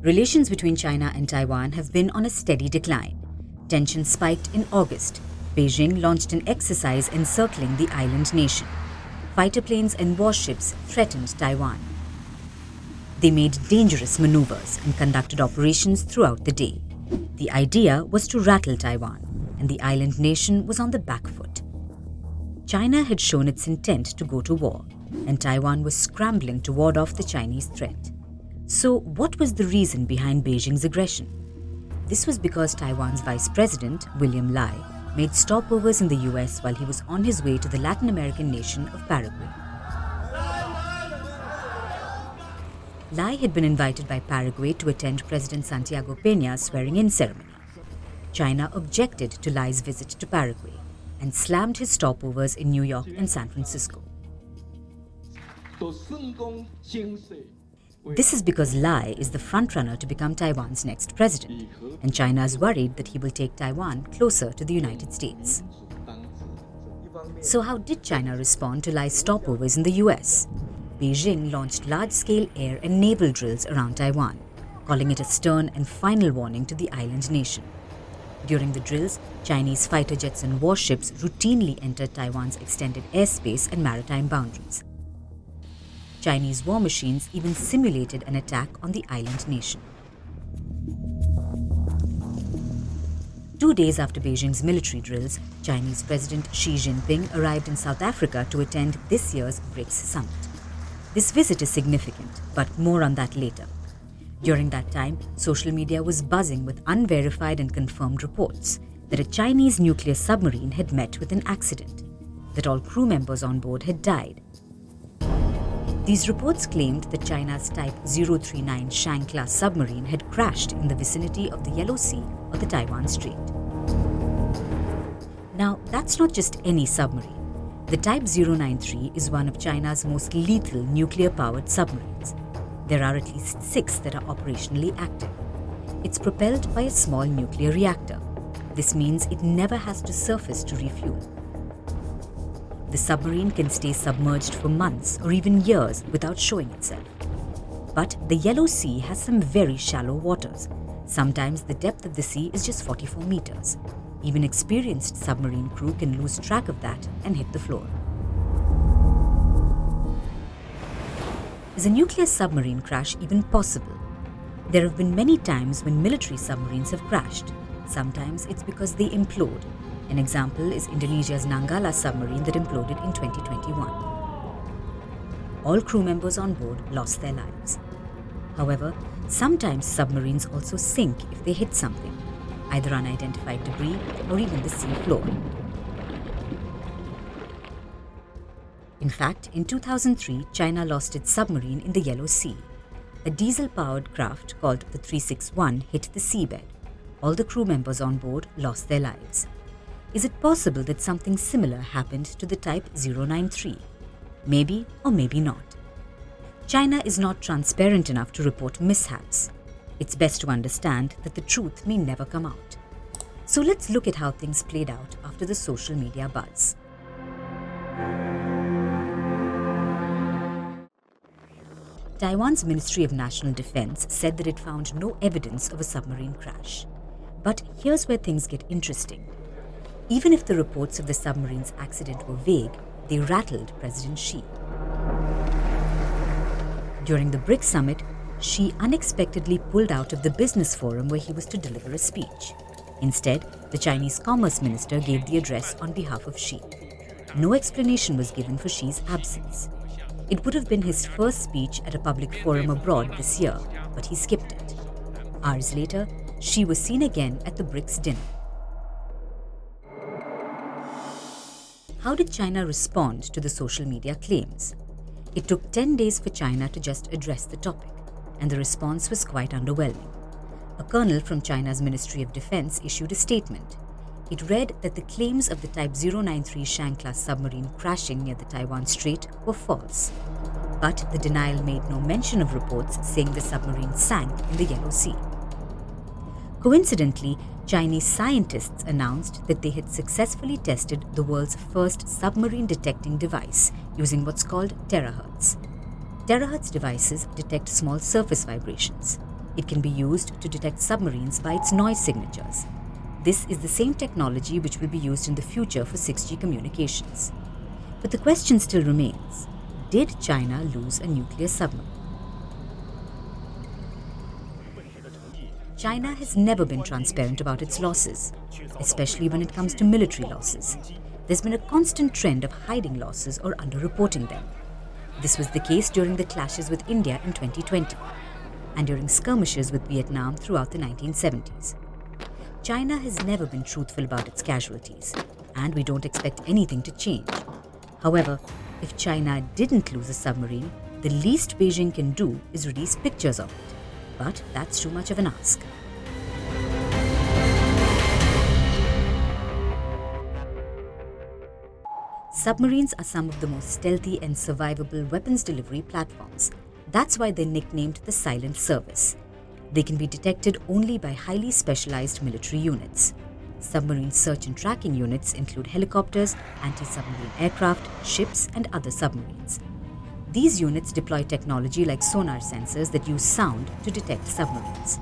Relations between China and Taiwan have been on a steady decline. Tensions spiked in August. Beijing launched an exercise encircling the island nation. Fighter planes and warships threatened Taiwan. They made dangerous maneuvers and conducted operations throughout the day. The idea was to rattle Taiwan, and the island nation was on the back foot. China had shown its intent to go to war, and Taiwan was scrambling to ward off the Chinese threat. So, what was the reason behind Beijing's aggression? This was because Taiwan's Vice President, William Lai, made stopovers in the US while he was on his way to the Latin American nation of Paraguay. Lai had been invited by Paraguay to attend President Santiago Peña's swearing-in ceremony. China objected to Lai's visit to Paraguay and slammed his stopovers in New York and San Francisco. This is because Lai is the frontrunner to become Taiwan's next president, and China is worried that he will take Taiwan closer to the United States. So how did China respond to Lai's stopovers in the US? Beijing launched large-scale air and naval drills around Taiwan, calling it a stern and final warning to the island nation. During the drills, Chinese fighter jets and warships routinely entered Taiwan's extended airspace and maritime boundaries. Chinese war machines even simulated an attack on the island nation. 2 days after Beijing's military drills, Chinese President Xi Jinping arrived in South Africa to attend this year's BRICS summit. This visit is significant, but more on that later. During that time, social media was buzzing with unverified and confirmed reports that a Chinese nuclear submarine had met with an accident, that all crew members on board had died. These reports claimed that China's Type 039 Shang-class submarine had crashed in the vicinity of the Yellow Sea or the Taiwan Strait. Now, that's not just any submarine. The Type 093 is one of China's most lethal nuclear-powered submarines. There are at least 6 that are operationally active. It's propelled by a small nuclear reactor. This means it never has to surface to refuel. The submarine can stay submerged for months or even years without showing itself. But the Yellow Sea has some very shallow waters. Sometimes the depth of the sea is just 44 meters. Even experienced submarine crew can lose track of that and hit the floor. Is a nuclear submarine crash even possible? There have been many times when military submarines have crashed. Sometimes it's because they implode. An example is Indonesia's Nanggala submarine that imploded in 2021. All crew members on board lost their lives. However, sometimes submarines also sink if they hit something, either unidentified debris or even the sea floor. In fact, in 2003, China lost its submarine in the Yellow Sea. A diesel-powered craft called the 361 hit the seabed. All the crew members on board lost their lives. Is it possible that something similar happened to the Type 093? Maybe or maybe not. China is not transparent enough to report mishaps. It's best to understand that the truth may never come out. So let's look at how things played out after the social media buzz. Taiwan's Ministry of National Defense said that it found no evidence of a submarine crash. But here's where things get interesting. Even if the reports of the submarine's accident were vague, they rattled President Xi. During the BRICS summit, Xi unexpectedly pulled out of the business forum where he was to deliver a speech. Instead, the Chinese Commerce Minister gave the address on behalf of Xi. No explanation was given for Xi's absence. It would have been his first speech at a public forum abroad this year, but he skipped it. Hours later, Xi was seen again at the BRICS dinner. How did China respond to the social media claims? It took 10 days for China to just address the topic, and the response was quite underwhelming. A colonel from China's Ministry of Defense issued a statement. It read that the claims of the Type 093 Shang-class submarine crashing near the Taiwan Strait were false. But the denial made no mention of reports saying the submarine sank in the Yellow Sea. Coincidentally, Chinese scientists announced that they had successfully tested the world's first submarine detecting device using what's called terahertz. Terahertz devices detect small surface vibrations. It can be used to detect submarines by its noise signatures. This is the same technology which will be used in the future for 6G communications. But the question still remains, did China lose a nuclear submarine? China has never been transparent about its losses, especially when it comes to military losses. There's been a constant trend of hiding losses or underreporting them. This was the case during the clashes with India in 2020 and during skirmishes with Vietnam throughout the 1970s. China has never been truthful about its casualties, and we don't expect anything to change. However, if China didn't lose a submarine, the least Beijing can do is release pictures of it. But that's too much of an ask. Submarines are some of the most stealthy and survivable weapons delivery platforms. That's why they're nicknamed the Silent Service. They can be detected only by highly specialized military units. Submarine search and tracking units include helicopters, anti-submarine aircraft, ships, and other submarines. These units deploy technology like sonar sensors that use sound to detect submarines.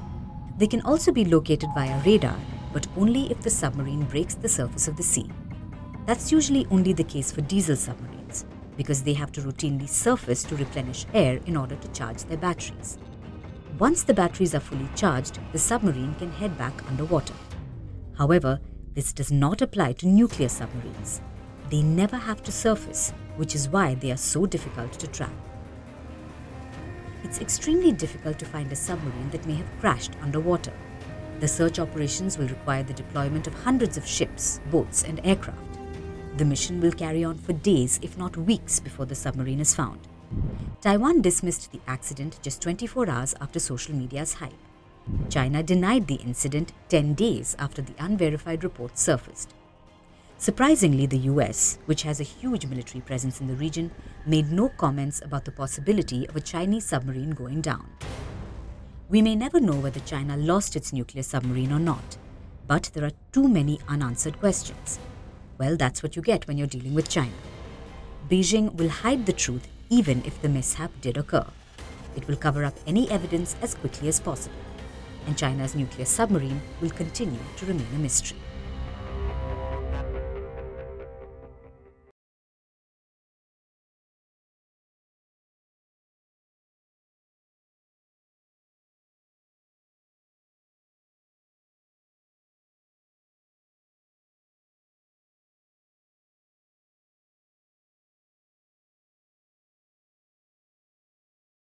They can also be located via radar, but only if the submarine breaks the surface of the sea. That's usually only the case for diesel submarines, because they have to routinely surface to replenish air in order to charge their batteries. Once the batteries are fully charged, the submarine can head back underwater. However, this does not apply to nuclear submarines. They never have to surface, which is why they are so difficult to track. It's extremely difficult to find a submarine that may have crashed underwater. The search operations will require the deployment of hundreds of ships, boats, and aircraft. The mission will carry on for days, if not weeks, before the submarine is found. Taiwan dismissed the accident just 24 hours after social media's hype. China denied the incident 10 days after the unverified report surfaced. Surprisingly, the US, which has a huge military presence in the region, made no comments about the possibility of a Chinese submarine going down. We may never know whether China lost its nuclear submarine or not, but there are too many unanswered questions. Well, that's what you get when you're dealing with China. Beijing will hide the truth even if the mishap did occur. It will cover up any evidence as quickly as possible, and China's nuclear submarine will continue to remain a mystery.